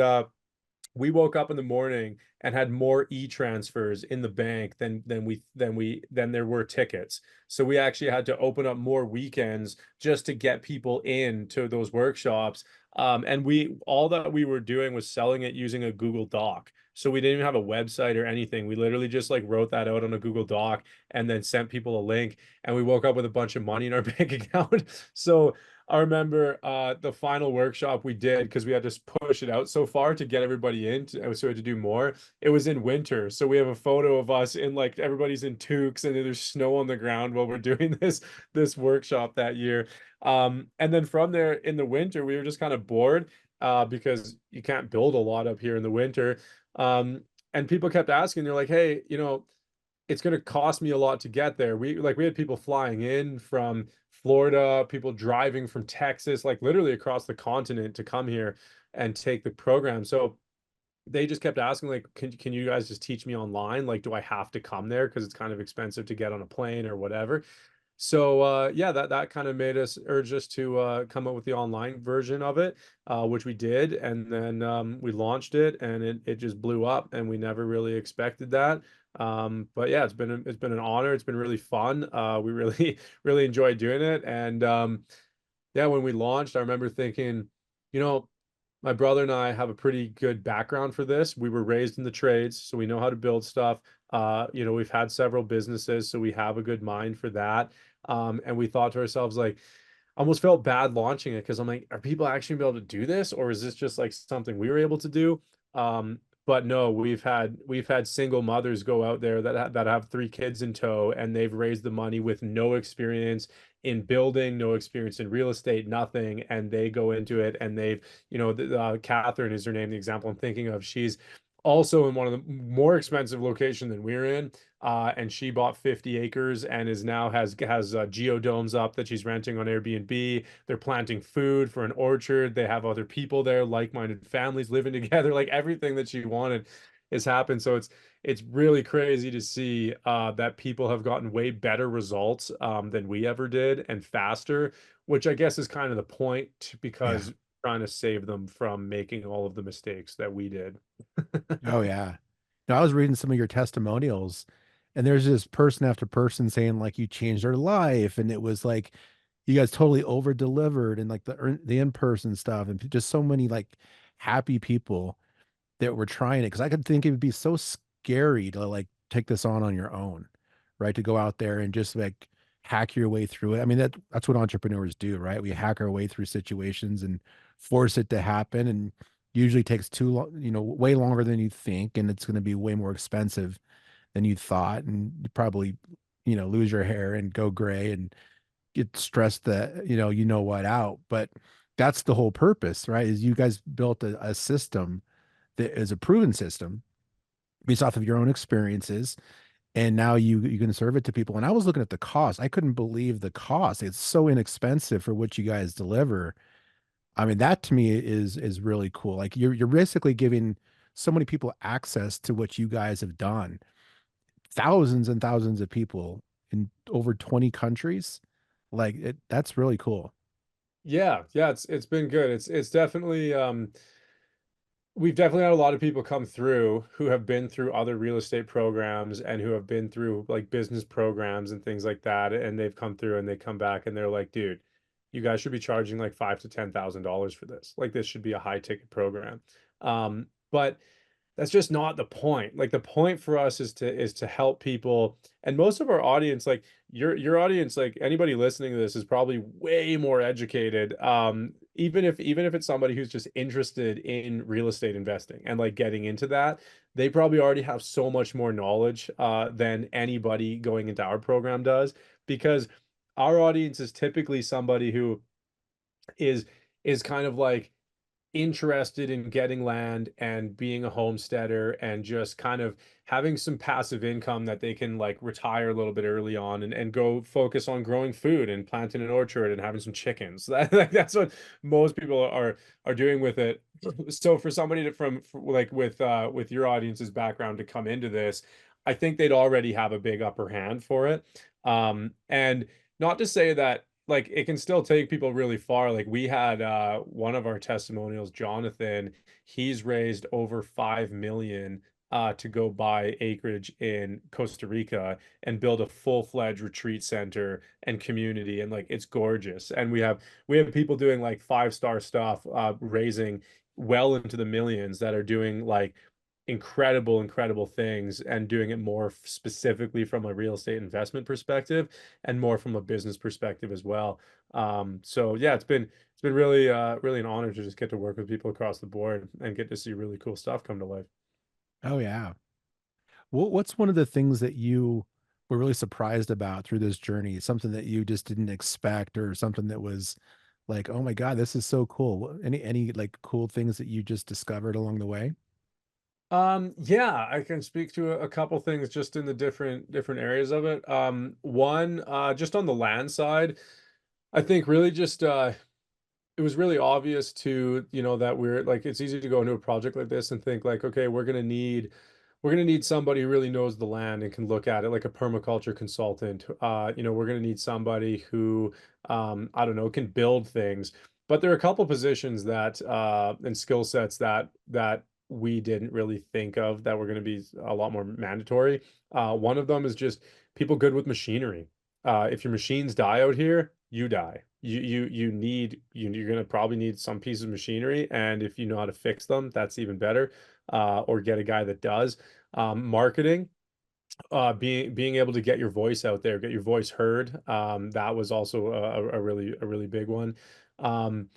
we woke up in the morning and had more e-transfers in the bank than there were tickets. So we actually had to open up more weekends just to get people into those workshops. And we all that we were doing was selling it using a Google Doc. So we didn't even have a website or anything. We literally just like wrote that out on a Google Doc and then sent people a link. And we woke up with a bunch of money in our bank account. So I remember the final workshop we did, because we had to push it out so far to get everybody in, so we had to do more. It was in winter, so we have a photo of us in like everybody's in toques and there's snow on the ground while we're doing this workshop that year. And then from there in the winter, we were just kind of bored because you can't build a lot up here in the winter. And people kept asking, they're like, hey, it's going to cost me a lot to get there. We had people flying in from Florida, people driving from Texas, like literally across the continent to come here and take the program. So they just kept asking, like, can you guys just teach me online? Like, do I have to come there because it's kind of expensive to get on a plane or whatever? So yeah, that kind of made us urge us to come up with the online version of it, which we did, and then we launched it, and it just blew up, and we never really expected that. But yeah, it's been an honor. It's been really fun. We really really enjoyed doing it, and yeah, when we launched, I remember thinking, you know, my brother and I have a pretty good background for this. We were raised in the trades, so we know how to build stuff. We've had several businesses, so we have a good mind for that. And we thought to ourselves, like, almost felt bad launching it because I'm like, are people actually gonna be able to do this, or is this just like something we were able to do? But no, we've had single mothers go out there that have three kids in tow, and they've raised the money with no experience in building, no experience in real estate, nothing, and they go into it, and Catherine is her name, the example I'm thinking of. She's also in one of the more expensive location than we're in, and she bought 50 acres and is now has geodomes up that she's renting on Airbnb. They're planting food for an orchard. They have other people there, like-minded families living together, like everything that she wanted. is happened. So it's really crazy to see that people have gotten way better results than we ever did and faster, which I guess is kind of the point Yeah. because trying to save them from making all of the mistakes that we did. Oh yeah. No, I was reading some of your testimonials, and there's this person after person saying like you changed their life, and it was like you guys totally over delivered, and like the in-person stuff, and just so many like happy people that were trying it. Because I could think it would be so scary to like take this on your own, right? To go out there and just like hack your way through it. I mean, that's what entrepreneurs do, right? We hack our way through situations and force it to happen, and usually takes too long, way longer than you think, and it's going to be way more expensive than you thought, and you probably, lose your hair and go gray and get stressed that what out. But that's the whole purpose, right? Is you guys built a system that is a proven system based off of your own experiences, and now you can serve it to people. And I was looking at the cost. I couldn't believe the cost. It's so inexpensive for what you guys deliver. I mean, that to me is really cool. Like you're basically giving so many people access to what you guys have done. Thousands and thousands of people in over 20 countries. Like that's really cool. Yeah, yeah, it's been good. It's definitely we've definitely had a lot of people come through who have been through other real estate programs and who have been through like business programs and things like that. And they've come through and they come back and they're like, dude, you guys should be charging like $5,000 to $10,000 for this. Like this should be a high ticket program. But that's just not the point. Like the point for us is to help people. And most of our audience, like your audience, like anybody listening to this is probably way more educated. Even if it's somebody who's just interested in real estate investing and like getting into that, they probably already have so much more knowledge than anybody going into our program does, because our audience is typically somebody who is is kind of like interested in getting land and being a homesteader and just kind of having some passive income that they can like retire a little bit early on and go focus on growing food and planting an orchard and having some chickens. That's what most people are doing with it. So for somebody to like with your audience's background to come into this, I think they'd already have a big upper hand for it. And not to say that like it can still take people really far. Like we had one of our testimonials, Jonathan, he's raised over 5 million to go buy acreage in Costa Rica and build a full-fledged retreat center and community, and like it's gorgeous. And we have people doing like five-star stuff, raising well into the millions that are doing like incredible things and doing it more specifically from a real estate investment perspective and more from a business perspective as well. So yeah, it's been really really an honor to just get to work with people across the board and get to see really cool stuff come to life. Oh yeah. What's one of the things that you were really surprised about through this journey? Something that you just didn't expect, or something that was like, oh my God, this is so cool. Any like cool things that you just discovered along the way? Yeah, I can speak to a couple things just in the different areas of it. One, just on the land side, I think really just it was really obvious to, that we're like, it's easy to go into a project like this and think like, okay, we're gonna need somebody who really knows the land and can look at it like a permaculture consultant. We're gonna need somebody who, I don't know, can build things. But there are a couple positions that and skill sets that we didn't really think of that were going to be a lot more mandatory. One of them is just people good with machinery. If your machines die out here, you die. You're gonna probably need some piece of machinery, and if you know how to fix them, that's even better. Or get a guy that does. Marketing, being able to get your voice out there, get your voice heard. That was also a really big one. Um,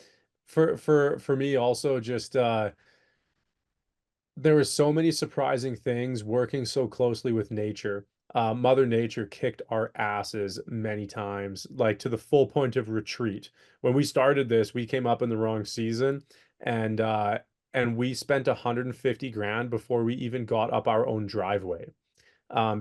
for me also just there were so many surprising things working so closely with nature. Mother Nature kicked our asses many times, like to the full point of retreat. When we started this, we came up in the wrong season, and and we spent 150 grand before we even got up our own driveway.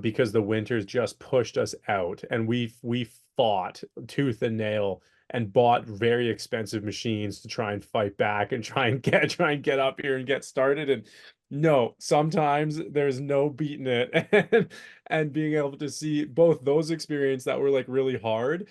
because the winters just pushed us out, and we fought tooth and nail and bought very expensive machines to try and fight back and try and get up here and get started. And no, sometimes there's no beating it. And being able to see both those experiences that were like really hard,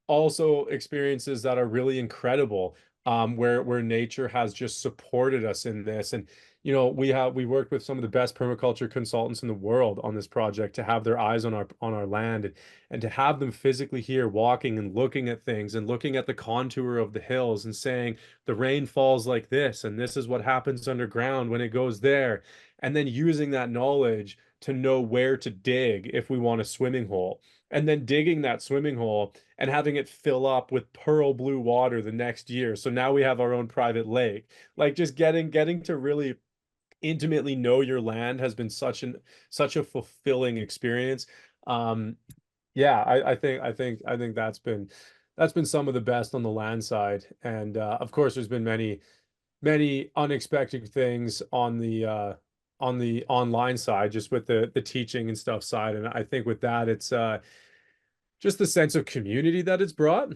also experiences that are really incredible, where nature has just supported us in this. And we worked with some of the best permaculture consultants in the world on this project to have their eyes on our land, and to have them physically here walking and looking at things and looking at the contour of the hills and saying the rain falls like this and this is what happens underground when it goes there, and then using that knowledge to know where to dig if we want a swimming hole, and then digging that swimming hole and having it fill up with pearl blue water the next year. So now we have our own private lake. Like, just getting to really intimately know your land has been such a fulfilling experience. Um, yeah, I think that's been some of the best on the land side. And of course, there's been many unexpected things on the online side, just with the teaching and stuff side. And I think with that, it's just the sense of community that it's brought.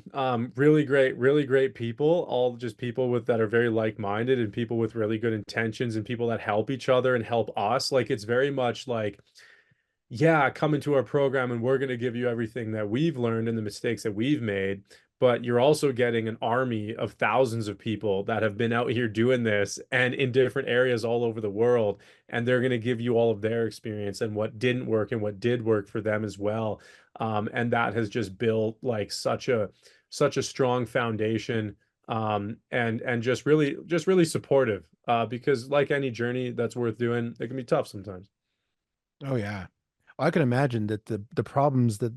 Really great people, all just people with that are very like-minded, and people with really good intentions, and people that help each other and help us. Like, it's very much like, yeah, come into our program and we're going to give you everything that we've learned and the mistakes that we've made. But you're also getting an army of thousands of people that have been out here doing this and in different areas all over the world. And they're going to give you all of their experience and what didn't work and what did work for them as well. And that has just built like such a strong foundation, and just really supportive, because like any journey that's worth doing, it can be tough sometimes. Oh yeah. I can imagine that the problems that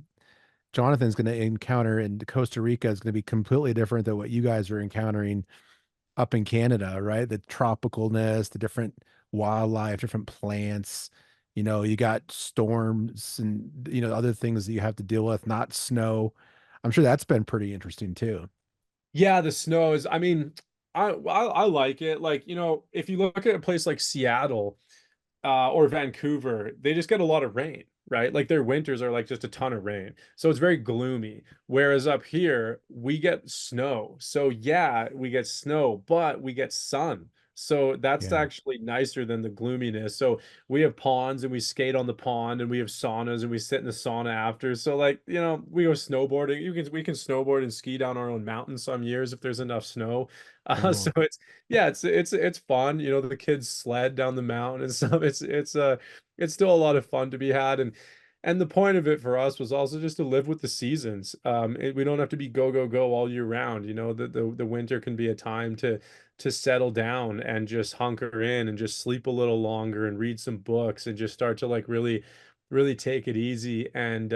Jonathan's going to encounter in Costa Rica is going to be completely different than what you guys are encountering up in Canada, right? The tropicalness, the different wildlife, different plants. You got storms and other things that you have to deal with, not snow. I'm sure that's been pretty interesting too. Yeah, the snow is, I mean, I like it. Like, if you look at a place like Seattle, or Vancouver, they just get a lot of rain, right? Like, their winters are like just a ton of rain. So it's very gloomy. Whereas up here, we get snow. So yeah, we get snow, but we get sun. So that's Yeah. actually nicer than the gloominess. So we have ponds and we skate on the pond, and we have saunas and we sit in the sauna after. So, like, we go snowboarding. We can snowboard and ski down our own mountain some years if there's enough snow. So Cool. it's fun. The kids sled down the mountain and stuff. It's still a lot of fun to be had. And the point of it for us was also just to live with the seasons. We don't have to be go go go all year round. The winter can be a time to settle down and just hunker in and just sleep a little longer and read some books and just start to like really take it easy, and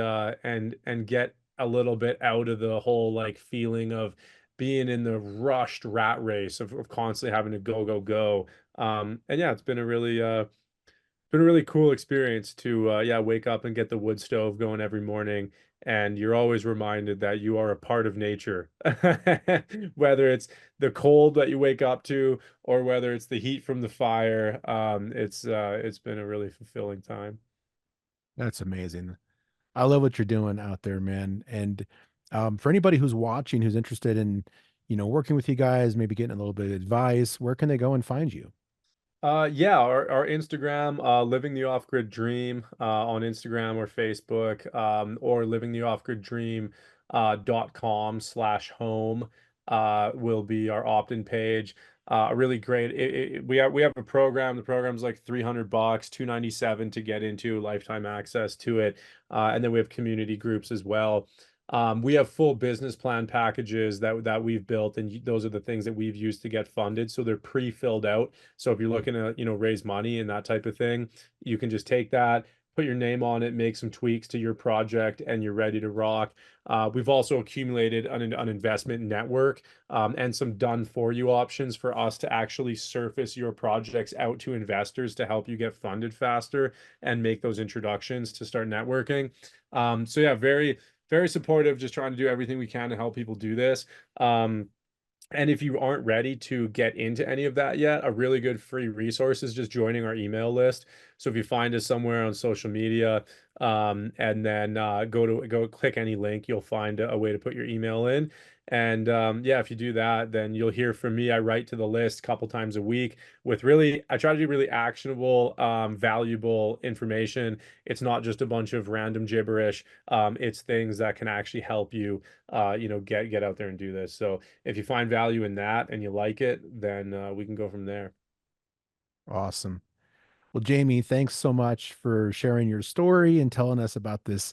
get a little bit out of the whole like feeling of being in the rushed rat race of constantly having to go, go, go. And yeah, it's been a really cool experience to yeah, wake up and get the wood stove going every morning. And you're always reminded that you are a part of nature, whether it's the cold that you wake up to or whether it's the heat from the fire. It's been a really fulfilling time. That's amazing. I love what you're doing out there, man. And for anybody who's watching, who's interested in, working with you guys, maybe getting a little bit of advice, where can they go and find you? Yeah, our Instagram, Living the Off-Grid Dream, on Instagram or Facebook, or Living the Off-Grid Dream, .com/home, will be our opt-in page. Really great. We have a program. The program's like $300, 297 to get into, lifetime access to it. And then we have community groups as well. We have full business plan packages that we've built, and those are the things that we've used to get funded. So they're pre-filled out. So if you're looking to, raise money and that type of thing, you can just take that, put your name on it, make some tweaks to your project, and you're ready to rock. We've also accumulated an investment network, and some done for you options for us to actually surface your projects out to investors to help you get funded faster and make those introductions to start networking. So yeah, very supportive, just trying to do everything we can to help people do this. And if you aren't ready to get into any of that yet, a really good free resource is just joining our email list. So if you find us somewhere on social media, And then go click any link. You'll find a way to put your email in. And yeah, if you do that, then you'll hear from me. I write to the list a couple times a week with I try to do really actionable, valuable information. It's not just a bunch of random gibberish. It's things that can actually help you, get out there and do this. So if you find value in that and you like it, then we can go from there. Awesome. Well, Jaymie, thanks so much for sharing your story and telling us about this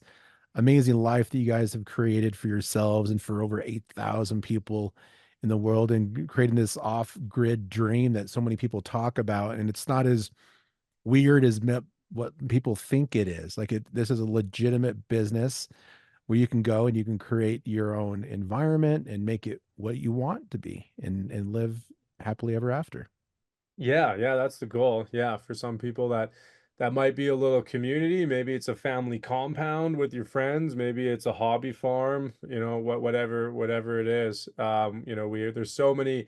amazing life that you guys have created for yourselves and for over 8,000 people in the world, and creating this off-grid dream that so many people talk about. And it's not as weird as what people think it is. This is a legitimate business where you can go and you can create your own environment and make it what you want to be, and live happily ever after. Yeah, yeah, that's the goal. Yeah, for some people that might be a little community. Maybe it's a family compound with your friends. Maybe it's a hobby farm. Whatever it is. There's so many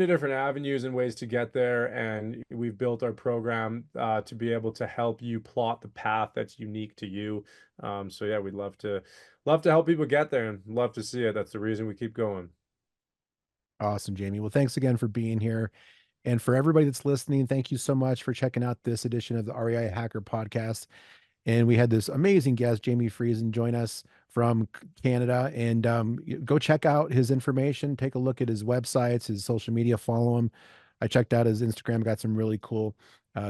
different avenues and ways to get there, and we've built our program to be able to help you plot the path that's unique to you. So yeah, we'd love to help people get there and love to see it. That's the reason we keep going. Awesome, Jaymie. Well, thanks again for being here. And for everybody that's listening, thank you so much for checking out this edition of the REI Hacker Podcast. And we had this amazing guest, Jaymie Friesen, join us from Canada. And go check out his information. Take a look at his websites, his social media, follow him. I checked out his Instagram, got some really cool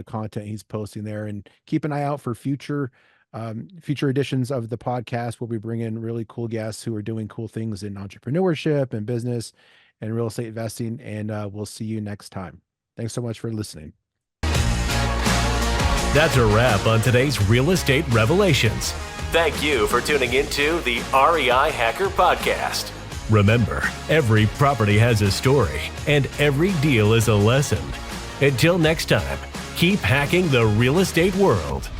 content he's posting there. And keep an eye out for future editions of the podcast. We'll be bringing really cool guests who are doing cool things in entrepreneurship and business and real estate investing. And we'll see you next time. Thanks so much for listening. That's a wrap on today's Real Estate Revelations. Thank you for tuning into the REI Hacker Podcast. Remember, every property has a story, and every deal is a lesson. Until next time, keep hacking the real estate world.